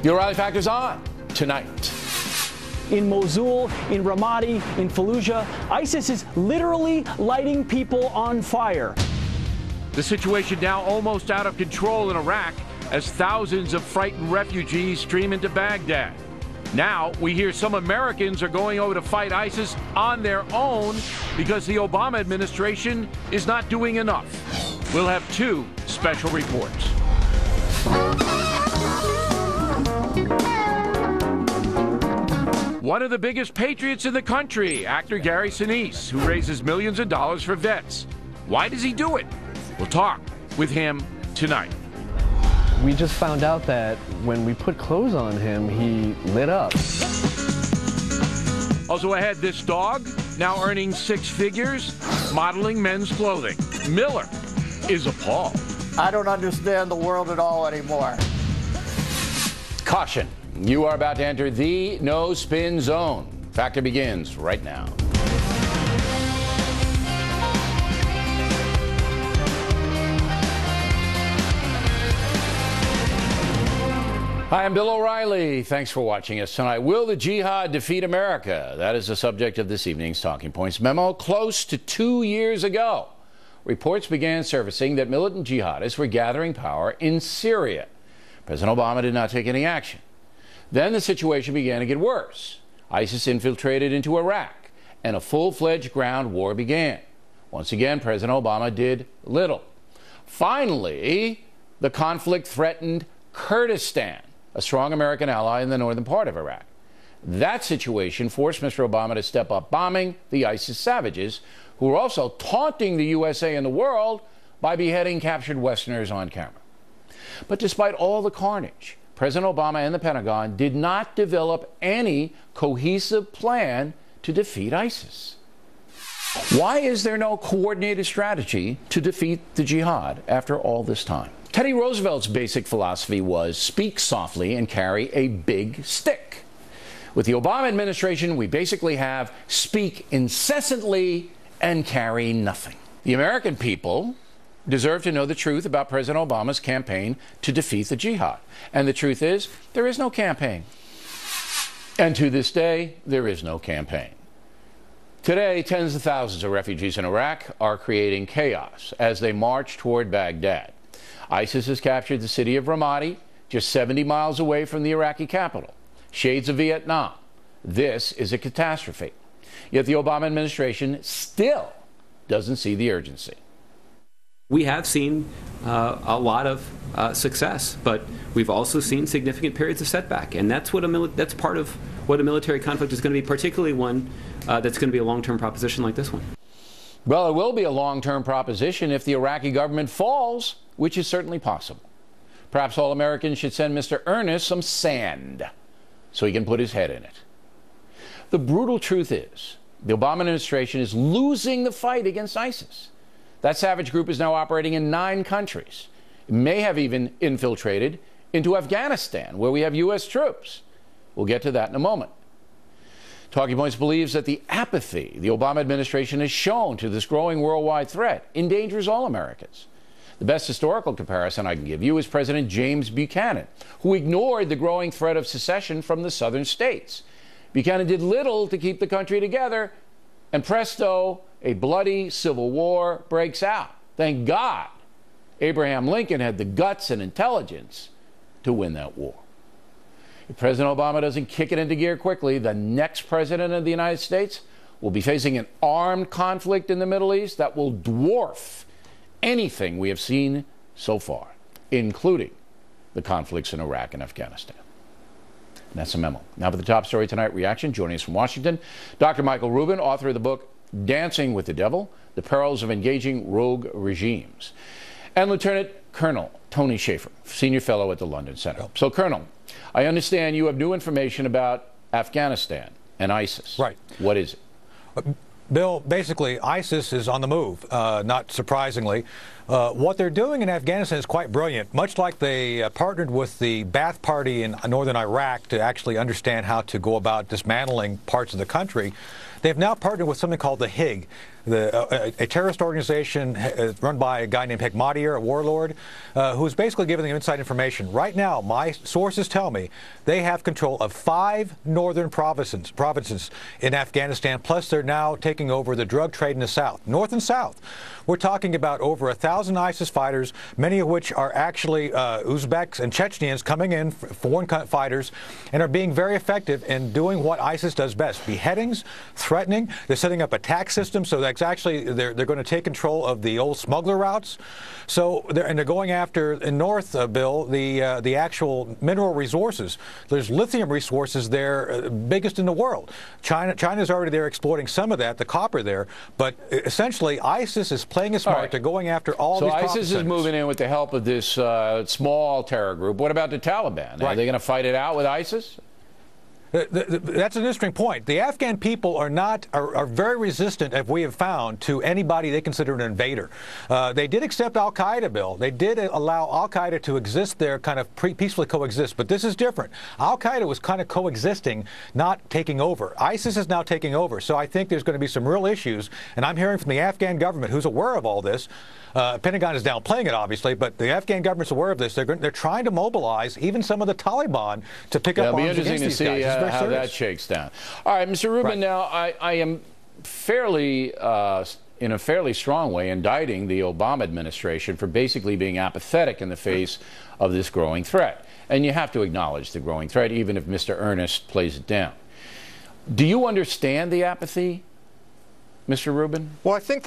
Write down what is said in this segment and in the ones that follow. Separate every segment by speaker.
Speaker 1: The O'Reilly Factor's on tonight.
Speaker 2: In Mosul, in Ramadi, in Fallujah, ISIS is literally lighting people on fire.
Speaker 3: The situation now almost out of control in Iraq as thousands of frightened refugees stream into Baghdad. Now we hear some Americans are going over to fight ISIS on their own because the Obama administration is not doing enough. We'll have two special reports. One of the biggest patriots in the country, actor Gary Sinise, who raises millions of dollars for vets. Why does he do it? We'll talk with him tonight.
Speaker 4: We just found out that when we put clothes on him, he lit up.
Speaker 3: Also ahead, this dog, now earning six figures, modeling men's clothing. Miller is appalled.
Speaker 5: I don't understand the world at all anymore.
Speaker 1: Caution. You are about to enter the no-spin zone. Factor begins right now. Hi, I'm Bill O'Reilly. Thanks for watching us tonight. Will the Jihad defeat America? That is the subject of this evening's Talking Points memo. Close to 2 years ago, reports began surfacing that militant jihadists were gathering power in Syria. President Obama did not take any action. Then the situation began to get worse. ISIS infiltrated into Iraq, and a full-fledged ground war began. Once again, President Obama did little. Finally, the conflict threatened Kurdistan, a strong American ally in the northern part of Iraq. That situation forced Mr. Obama to step up bombing the ISIS savages, who were also taunting the USA and the world by beheading captured Westerners on camera. But despite all the carnage, President Obama and the Pentagon did not develop any cohesive plan to defeat ISIS. Why is there no coordinated strategy to defeat the jihad after all this time? Teddy Roosevelt's basic philosophy was speak softly and carry a big stick. With the Obama administration, we basically have speak incessantly and carry nothing. The American people deserve to know the truth about President Obama's campaign to defeat the jihad. And the truth is, there is no campaign. And to this day, there is no campaign. Today, tens of thousands of refugees in Iraq are creating chaos as they march toward Baghdad. ISIS has captured the city of Ramadi, just 70 miles away from the Iraqi capital. Shades of Vietnam. This is a catastrophe. Yet the Obama administration still doesn't see the urgency.
Speaker 6: We have seen a lot of success, but we've also seen significant periods of setback, and that's part of what a military conflict is going to be, particularly one that's going to be a long-term proposition like this one.
Speaker 1: Well, it will be a long-term proposition if the Iraqi government falls, which is certainly possible. Perhaps all Americans should send Mr. Ernest some sand so he can put his head in it. The brutal truth is, the Obama administration is losing the fight against ISIS. That savage group is now operating in 9 countries. It may have even infiltrated into Afghanistan, where we have U.S. troops. We'll get to that in a moment. Talking Points believes that the apathy the Obama administration has shown to this growing worldwide threat endangers all Americans. The best historical comparison I can give you is President James Buchanan, who ignored the growing threat of secession from the southern states. Buchanan did little to keep the country together, and presto, a bloody civil war breaks out. Thank God Abraham Lincoln had the guts and intelligence to win that war. If President Obama doesn't kick it into gear quickly, the next president of the United States will be facing an armed conflict in the Middle East that will dwarf anything we have seen so far, including the conflicts in Iraq and Afghanistan. And that's a memo. Now for the top story tonight, reaction. Joining us from Washington, Dr. Michael Rubin, author of the book Dancing with the Devil, The Perils of Engaging Rogue Regimes, and Lieutenant Colonel Tony Shaffer, Senior Fellow at the London Center. So, Colonel, I understand you have new information about Afghanistan and ISIS.
Speaker 7: Right.
Speaker 1: What is it?
Speaker 7: Bill, basically, ISIS is on the move, not surprisingly. What they're doing in Afghanistan is quite brilliant. Much like they partnered with the Ba'ath Party in northern Iraq to actually understand how to go about dismantling parts of the country, they've now partnered with something called the HIG, a terrorist organization run by a guy named Hekmatyar, a warlord, who's basically giving them inside information. Right now, my sources tell me they have control of 5 northern provinces in Afghanistan, plus they're now taking over the drug trade in the south, north and south. We're talking about over 1,000 ISIS fighters, many of which are actually Uzbeks and Chechens coming in, foreign fighters, and are being very effective in doing what ISIS does best: beheadings, threatening. They're setting up a tax system so that actually they're going to take control of the old smuggler routes. So they're going after in north, Bill, the actual mineral resources. There's lithium resources there, biggest in the world. China's already there exploiting some of that, the copper there. But essentially, ISIS is playing it smart. Right. They're going after all these. So
Speaker 1: ISIS is moving in with the help of this small terror group. What about the Taliban? Right. Are they going to fight it out with ISIS?
Speaker 7: That's an interesting point. The Afghan people are very resistant, as we have found, to anybody they consider an invader. They did accept al-Qaeda, Bill. They did allow al-Qaeda to exist there, kind of peacefully coexist. But this is different. Al-Qaeda was kind of coexisting, not taking over. ISIS is now taking over. So I think there's going to be some real issues. And I'm hearing from the Afghan government, who's aware of all this. Pentagon is downplaying it, obviously, but the Afghan government's aware of this. They're trying to mobilize even some of the Taliban to pick up arms against these guys.
Speaker 1: It'll be interesting to see how that shakes down. All right, Mr. Rubin, right. Now I am fairly, in a fairly strong way, indicting the Obama administration for basically being apathetic in the face of this growing threat. And you have to acknowledge the growing threat, even if Mr. Ernest plays it down. Do you understand the apathy, Mr. Rubin?
Speaker 8: Well, I think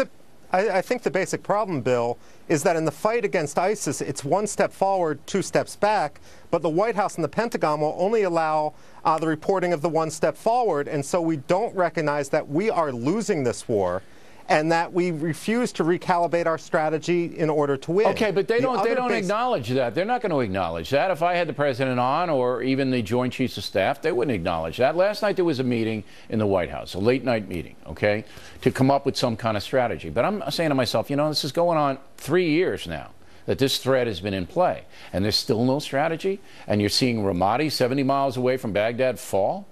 Speaker 8: the basic problem, Bill, is that in the fight against ISIS, it's 1 step forward, 2 steps back, but the White House and the Pentagon will only allow the reporting of the 1 step forward, and so we don't recognize that we are losing this war and that we refuse to recalibrate our strategy in order to win.
Speaker 1: Okay, but they don't acknowledge that. They're not going to acknowledge that. If I had the president on, or even the Joint Chiefs of Staff, they wouldn't acknowledge that. Last night there was a meeting in the White House, a late-night meeting, okay, to come up with some kind of strategy. But I'm saying to myself, you know, this is going on 3 years now that this threat has been in play, and there's still no strategy, and you're seeing Ramadi, 70 miles away from Baghdad, fall.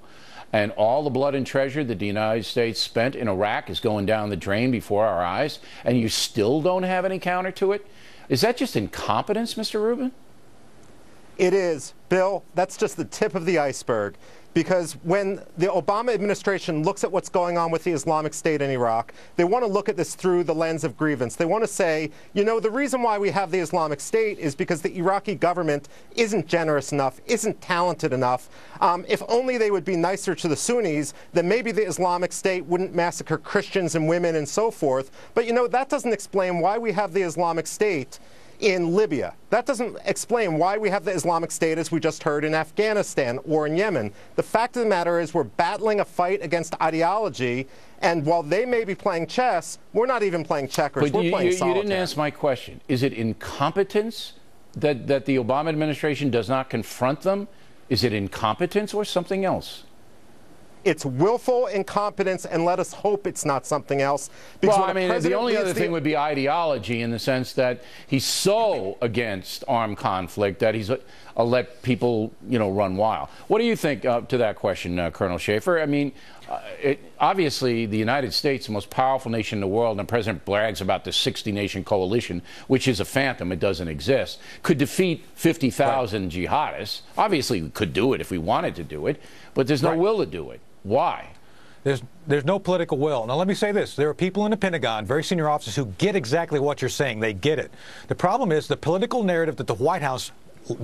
Speaker 1: And all the blood and treasure that the United States spent in Iraq is going down the drain before our eyes, and you still don't have any counter to it? Is that just incompetence, Mr. Rubin?
Speaker 8: It is. Bill, that's just the tip of the iceberg. Because when the Obama administration looks at what's going on with the Islamic State in Iraq, they want to look at this through the lens of grievance. They want to say, you know, the reason why we have the Islamic State is because the Iraqi government isn't generous enough, isn't talented enough. If only they would be nicer to the Sunnis, then maybe the Islamic State wouldn't massacre Christians and women and so forth. But, you know, that doesn't explain why we have the Islamic State in Libya. That doesn't explain why we have the Islamic State, as we just heard, in Afghanistan or in Yemen. The fact of the matter is we're battling a fight against ideology, and while they may be playing chess, we're not even playing checkers. We're playing solitaire.
Speaker 1: You didn't answer my question. Is it incompetence that the Obama administration does not confront them? Is it incompetence or something else?
Speaker 8: It's willful incompetence, and let us hope it's not something else.
Speaker 1: Well, I mean, the only other thing would be ideology, in the sense that he's so against armed conflict that he's let people, you know, run wild. What do you think to that question, Colonel Schaefer? I mean, obviously, the United States, the most powerful nation in the world, and the president brags about the 60-nation coalition, which is a phantom. It doesn't exist. Could defeat 50,000 jihadists. Obviously, we could do it if we wanted to do it, but there's no will to do it. Why?
Speaker 7: There's no political will. Now, let me say this. There are people in the Pentagon, very senior officers, who get exactly what you're saying. They get it. The problem is the political narrative that the White House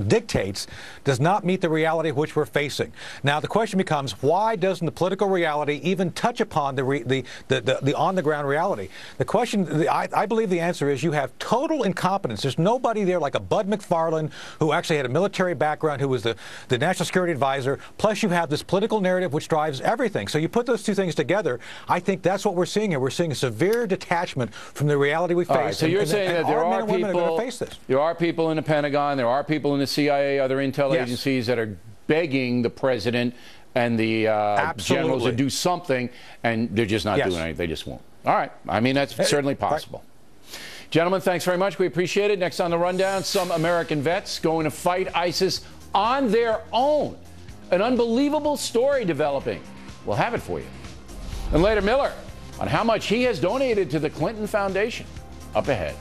Speaker 7: dictates does not meet the reality which we're facing. Now, the question becomes, why doesn't the political reality even touch upon the on-the-ground reality? The question, I believe the answer is you have total incompetence. There's nobody there like a Bud McFarlane, who actually had a military background, who was the national security advisor, plus you have this political narrative which drives everything. So you put those two things together, I think that's what we're seeing here. We're seeing a severe detachment from the reality we face.
Speaker 1: Right, so you're saying that there are people in the Pentagon, there are people in the CIA, other intel agencies that are begging the president and the generals to do something, and they're just not doing anything. They just won't. All right. I mean, that's certainly possible. Gentlemen, thanks very much. We appreciate it. Next on the rundown, some American vets going to fight ISIS on their own. An unbelievable story developing. We'll have it for you. And later, Miller on how much he has donated to the Clinton Foundation. Up ahead.